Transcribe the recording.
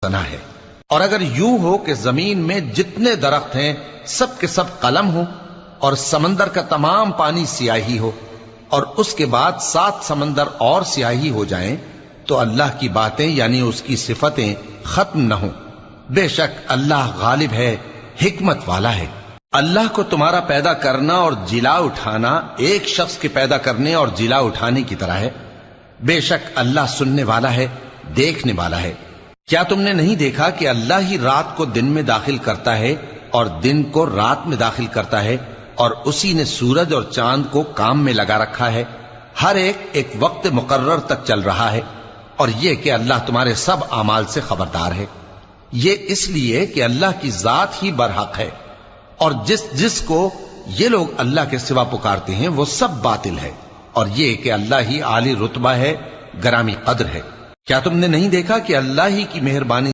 سنا ہے۔ اور اگر یوں ہو کہ زمین میں جتنے درخت ہیں سب کے سب قلم ہو اور سمندر کا تمام پانی سیاہی ہو اور اس کے بعد 7 سمندر اور سیاہی ہو جائیں تو اللہ کی باتیں یعنی اس کی صفتیں ختم نہ ہوں۔ بے شک اللہ غالب ہے، حکمت والا ہے۔ اللہ کو تمہارا پیدا کرنا اور جلا اٹھانا ایک شخص کے پیدا کرنے اور جلا اٹھانے کی طرح ہے۔ بے شک اللہ سننے والا ہے، دیکھنے والا ہے۔ کیا تم نے نہیں دیکھا کہ اللہ ہی رات کو دن میں داخل کرتا ہے اور دن کو رات میں داخل کرتا ہے، اور اسی نے سورج اور چاند کو کام میں لگا رکھا ہے، ہر ایک وقت مقرر تک چل رہا ہے، اور یہ کہ اللہ تمہارے سب اعمال سے خبردار ہے۔ یہ اس لیے کہ اللہ کی ذات ہی برحق ہے، اور جس کو یہ لوگ اللہ کے سوا پکارتے ہیں وہ سب باطل ہے، اور یہ کہ اللہ ہی عالی رتبہ ہے، گرامی قدر ہے۔ کیا تم نے نہیں دیکھا کہ اللہ ہی کی مہربانی